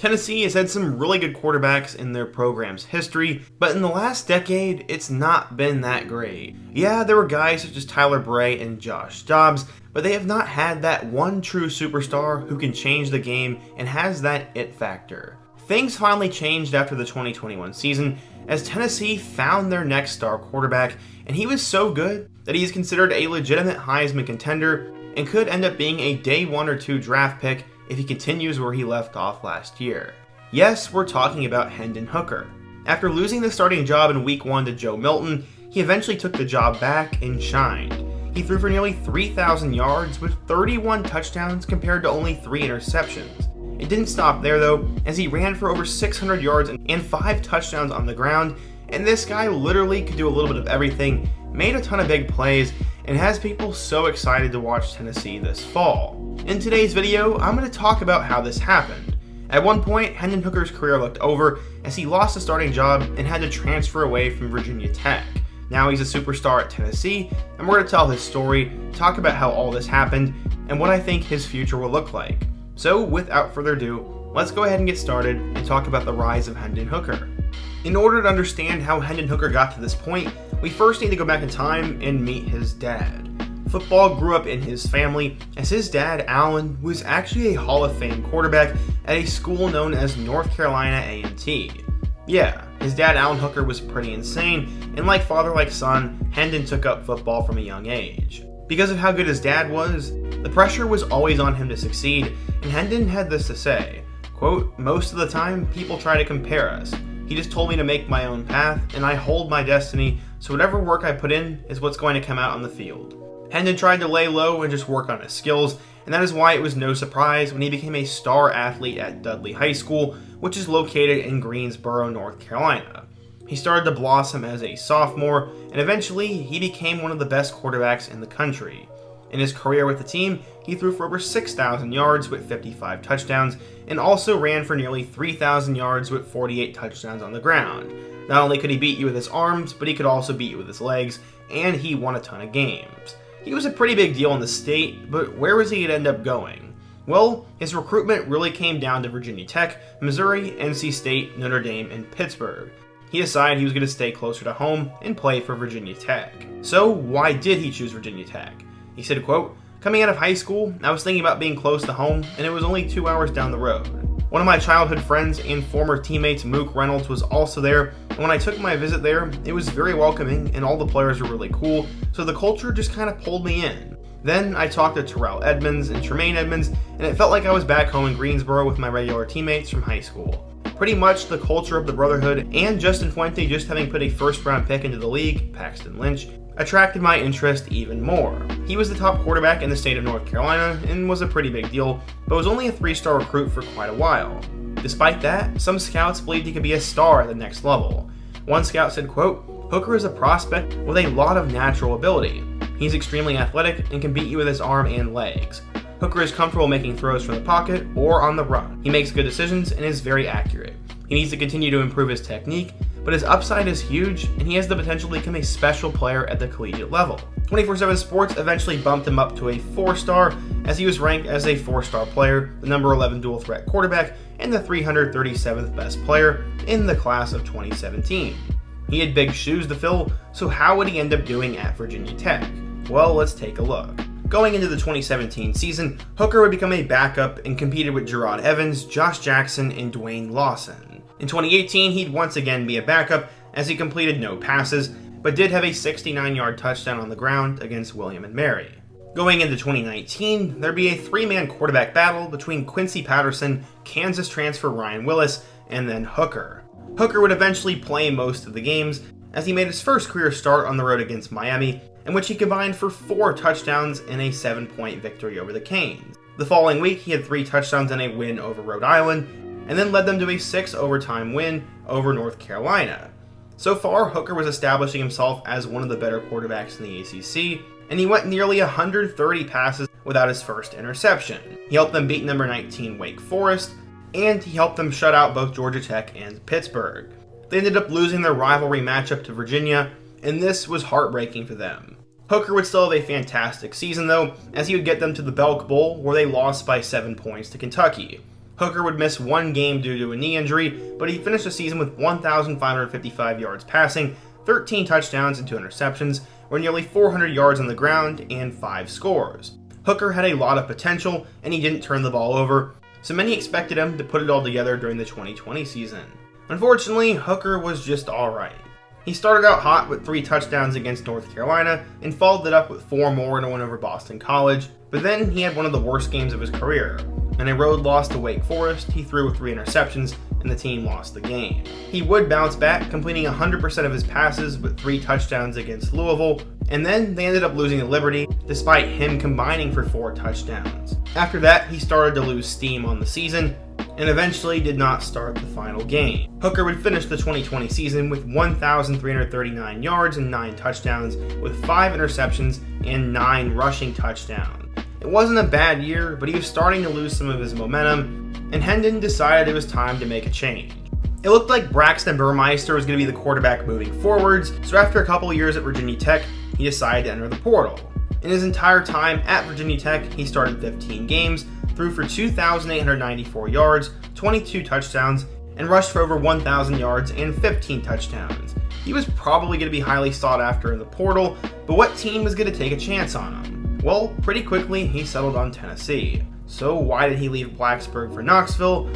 Tennessee has had some really good quarterbacks in their program's history, but in the last decade, it's not been that great. Yeah, there were guys such as Tyler Bray and Josh Dobbs, but they have not had that one true superstar who can change the game and has that it factor. Things finally changed after the 2021 season as Tennessee found their next star quarterback, and he was so good that he is considered a legitimate Heisman contender and could end up being a day 1 or 2 draft pick if he continues where he left off last year. Yes, we're talking about Hendon Hooker. After losing the starting job in Week 1 to Joe Milton, he eventually took the job back and shined. He threw for nearly 3,000 yards with 31 touchdowns compared to only 3 interceptions. It didn't stop there though, as he ran for over 600 yards and 5 touchdowns on the ground, and this guy literally could do a little bit of everything, made a ton of big plays, and has people so excited to watch Tennessee this fall. In today's video, I'm going to talk about how this happened. At one point, Hendon Hooker's career looked over as he lost a starting job and had to transfer away from Virginia Tech. Now he's a superstar at Tennessee, and we're going to tell his story, talk about how all this happened, and what I think his future will look like. So without further ado, let's go ahead and get started and talk about the rise of Hendon Hooker. In order to understand how Hendon Hooker got to this point, we first need to go back in time and meet his dad. Football grew up in his family, as his dad, Allen, was actually a Hall of Fame quarterback at a school known as North Carolina A&T. Yeah, his dad, Allen Hooker, was pretty insane, and like father like son, Hendon took up football from a young age. Because of how good his dad was, the pressure was always on him to succeed, and Hendon had this to say, quote, "Most of the time, people try to compare us. He just told me to make my own path, and I hold my destiny, so whatever work I put in is what's going to come out on the field." Hendon tried to lay low and just work on his skills, and that is why it was no surprise when he became a star athlete at Dudley High School, which is located in Greensboro, North Carolina. He started to blossom as a sophomore, and eventually he became one of the best quarterbacks in the country. In his career with the team, he threw for over 6,000 yards with 55 touchdowns, and also ran for nearly 3,000 yards with 48 touchdowns on the ground. Not only could he beat you with his arms, but he could also beat you with his legs, and he won a ton of games. He was a pretty big deal in the state, but where was he going to end up going? Well, his recruitment really came down to Virginia Tech, Missouri, NC State, Notre Dame, and Pittsburgh. He decided he was going to stay closer to home and play for Virginia Tech. So why did he choose Virginia Tech? He said, quote, "Coming out of high school, I was thinking about being close to home, and it was only 2 hours down the road. One of my childhood friends and former teammates, Mook Reynolds, was also there, and when I took my visit there, it was very welcoming, and all the players were really cool, so the culture just kind of pulled me in. Then I talked to Terrell Edmonds and Tremaine Edmonds, and it felt like I was back home in Greensboro with my regular teammates from high school. Pretty much the culture of the Brotherhood, and Justin Fuente just having put a first-round pick into the league, Paxton Lynch, attracted my interest even more. He was the top quarterback in the state of North Carolina and was a pretty big deal, but was only a 3-star recruit for quite a while. Despite that, some scouts believed he could be a star at the next level. One scout said, quote, "Hooker is a prospect with a lot of natural ability. He's extremely athletic and can beat you with his arm and legs. Hooker is comfortable making throws from the pocket or on the run. He makes good decisions and is very accurate. He needs to continue to improve his technique, but his upside is huge, and he has the potential to become a special player at the collegiate level." 24/7 Sports eventually bumped him up to a 4-star, as he was ranked as a 4-star player, the number 11 dual threat quarterback, and the 337th best player in the class of 2017. He had big shoes to fill, so how would he end up doing at Virginia Tech? Well, let's take a look. Going into the 2017 season, Hooker would become a backup and competed with Gerard Evans, Josh Jackson, and Dwayne Lawson. In 2018, he'd once again be a backup as he completed no passes, but did have a 69-yard touchdown on the ground against William & Mary. Going into 2019, there'd be a 3-man quarterback battle between Quincy Patterson, Kansas transfer Ryan Willis, and then Hooker. Hooker would eventually play most of the games, as he made his first career start on the road against Miami, in which he combined for 4 touchdowns in a 7-point victory over the Canes. The following week, he had 3 touchdowns and a win over Rhode Island, and then led them to a 6-overtime win over North Carolina. So far, Hooker was establishing himself as one of the better quarterbacks in the ACC, and he went nearly 130 passes without his first interception. He helped them beat number 19 Wake Forest, and he helped them shut out both Georgia Tech and Pittsburgh. They ended up losing their rivalry matchup to Virginia, and this was heartbreaking for them. Hooker would still have a fantastic season though, as he would get them to the Belk Bowl, where they lost by 7 points to Kentucky. Hooker would miss one game due to a knee injury, but he finished the season with 1,555 yards passing, 13 touchdowns and 2 interceptions, or nearly 400 yards on the ground and 5 scores. Hooker had a lot of potential, and he didn't turn the ball over, so many expected him to put it all together during the 2020 season. Unfortunately, Hooker was just alright. He started out hot with 3 touchdowns against North Carolina and followed it up with 4 more in a win over Boston College, but then he had one of the worst games of his career. In a road loss to Wake Forest, he threw with 3 interceptions and the team lost the game. He would bounce back, completing 100% of his passes with 3 touchdowns against Louisville, and then they ended up losing to Liberty despite him combining for 4 touchdowns. After that, he started to lose steam on the season and eventually did not start the final game. Hooker would finish the 2020 season with 1,339 yards and 9 touchdowns with 5 interceptions and 9 rushing touchdowns. It wasn't a bad year, but he was starting to lose some of his momentum, and Hendon decided it was time to make a change. It looked like Braxton Burmeister was going to be the quarterback moving forwards, so after a couple years at Virginia Tech, he decided to enter the portal. In his entire time at Virginia Tech, he started 15 games, threw for 2,894 yards, 22 touchdowns, and rushed for over 1,000 yards and 15 touchdowns. He was probably going to be highly sought after in the portal, but what team was going to take a chance on him? Well, pretty quickly, he settled on Tennessee. So why did he leave Blacksburg for Knoxville?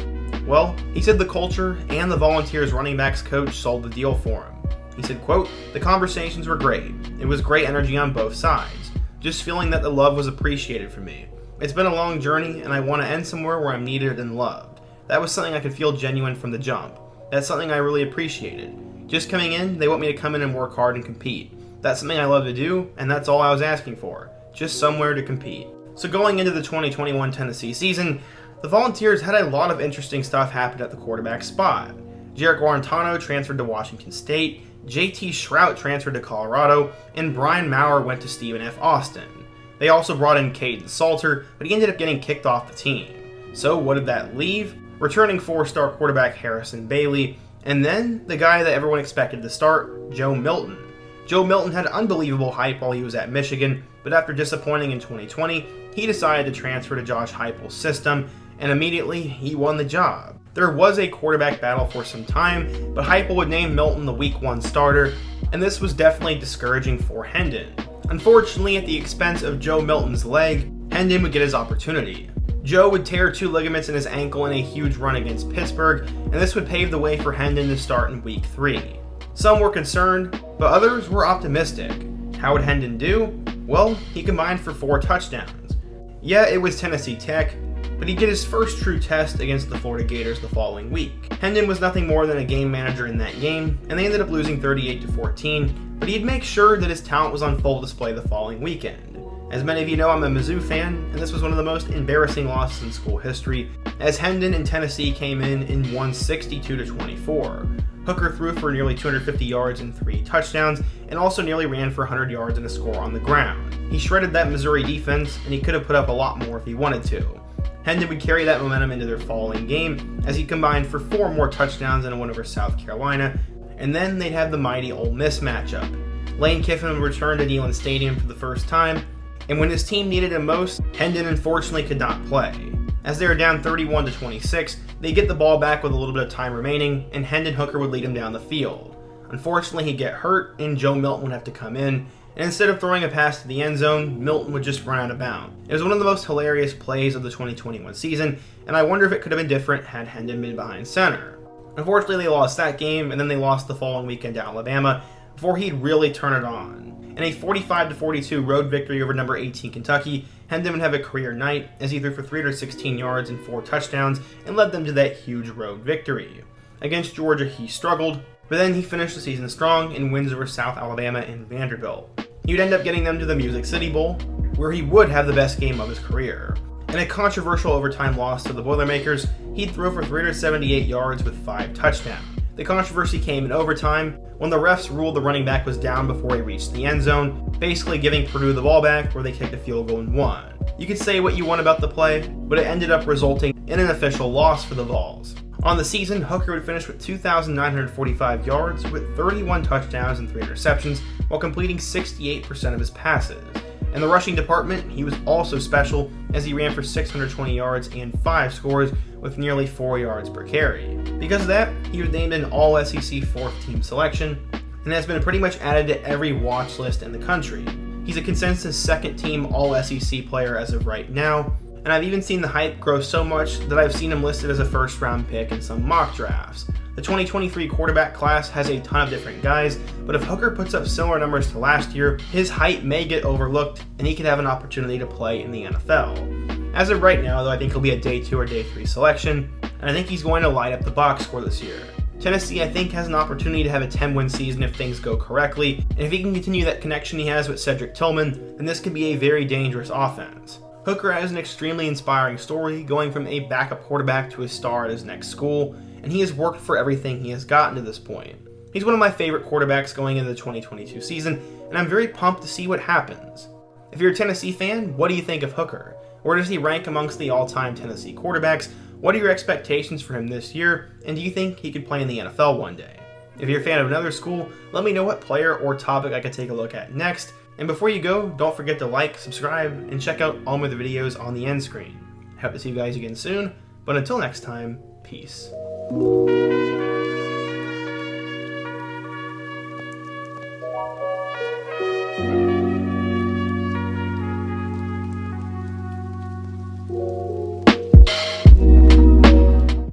Well, he said the culture and the Volunteers running backs coach sold the deal for him. He said, quote, "The conversations were great. It was great energy on both sides. Just feeling that the love was appreciated for me. It's been a long journey, and I want to end somewhere where I'm needed and loved. That was something I could feel genuine from the jump. That's something I really appreciated. Just coming in, they want me to come in and work hard and compete. That's something I love to do, and that's all I was asking for. Just somewhere to compete." So going into the 2021 Tennessee season, the Volunteers had a lot of interesting stuff happen at the quarterback spot. Jarek Guarantano transferred to Washington State, JT Shrout transferred to Colorado, and Brian Maurer went to Stephen F. Austin. They also brought in Caden Salter, but he ended up getting kicked off the team. So what did that leave? Returning 4-star quarterback Harrison Bailey, and then the guy that everyone expected to start, Joe Milton. Joe Milton had unbelievable hype while he was at Michigan, but after disappointing in 2020, he decided to transfer to Josh Heupel's system, and immediately he won the job. There was a quarterback battle for some time, but Heupel would name Milton the Week 1 starter, and this was definitely discouraging for Hendon. Unfortunately, at the expense of Joe Milton's leg, Hendon would get his opportunity. Joe would tear 2 ligaments in his ankle in a huge run against Pittsburgh, and this would pave the way for Hendon to start in Week 3. Some were concerned, but others were optimistic. How would Hendon do? Well, he combined for 4 touchdowns. Yeah, it was Tennessee Tech, but he did his first true test against the Florida Gators the following week. Hendon was nothing more than a game manager in that game, and they ended up losing 38-14, but he'd make sure that his talent was on full display the following weekend. As many of you know, I'm a Mizzou fan, and this was one of the most embarrassing losses in school history, as Hendon and Tennessee came in and won 62-24. Hooker threw for nearly 250 yards and 3 touchdowns, and also nearly ran for 100 yards and a score on the ground. He shredded that Missouri defense, and he could have put up a lot more if he wanted to. Hendon would carry that momentum into their following game, as he combined for 4 more touchdowns and a win over South Carolina, and then they'd have the mighty Ole Miss matchup. Lane Kiffin would return to Neyland Stadium for the first time, and when his team needed him most, Hendon unfortunately could not play. As they were down 31-26, they get the ball back with a little bit of time remaining, and Hendon Hooker would lead him down the field. Unfortunately, he'd get hurt, and Joe Milton would have to come in, and instead of throwing a pass to the end zone, Milton would just run out of bounds. It was one of the most hilarious plays of the 2021 season, and I wonder if it could have been different had Hendon been behind center. Unfortunately, they lost that game, and then they lost the following weekend to Alabama, before he'd really turn it on. In a 45-42 road victory over number 18 Kentucky, Hendon would have a career night as he threw for 316 yards and 4 touchdowns and led them to that huge road victory. Against Georgia, he struggled, but then he finished the season strong in wins over South Alabama and Vanderbilt. He would end up getting them to the Music City Bowl, where he would have the best game of his career. In a controversial overtime loss to the Boilermakers, he'd throw for 378 yards with 5 touchdowns. The controversy came in overtime when the refs ruled the running back was down before he reached the end zone, basically giving Purdue the ball back where they kicked a field goal and won. You could say what you want about the play, but it ended up resulting in an official loss for the Vols. On the season, Hooker would finish with 2,945 yards with 31 touchdowns and 3 interceptions while completing 68% of his passes. In the rushing department, he was also special as he ran for 620 yards and 5 scores with nearly 4 yards per carry. Because of that, he was named an All-SEC 4th team selection and has been pretty much added to every watch list in the country. He's a consensus 2nd team All-SEC player as of right now, and I've even seen the hype grow so much that I've seen him listed as a 1st round pick in some mock drafts. The 2023 quarterback class has a ton of different guys, but if Hooker puts up similar numbers to last year, his hype may get overlooked and he could have an opportunity to play in the NFL. As of right now, though, I think he'll be a day 2 or day 3 selection, and I think he's going to light up the box score this year. Tennessee, I think, has an opportunity to have a 10-win season if things go correctly, and if he can continue that connection he has with Cedric Tillman, then this could be a very dangerous offense. Hooker has an extremely inspiring story, going from a backup quarterback to a star at his next school, and he has worked for everything he has gotten to this point. He's one of my favorite quarterbacks going into the 2022 season, and I'm very pumped to see what happens. If you're a Tennessee fan, what do you think of Hooker? Where does he rank amongst the all-time Tennessee quarterbacks? What are your expectations for him this year, and do you think he could play in the NFL one day? If you're a fan of another school, let me know what player or topic I could take a look at next. And before you go, don't forget to like, subscribe, and check out all my other videos on the end screen. I hope to see you guys again soon, but until next time, peace.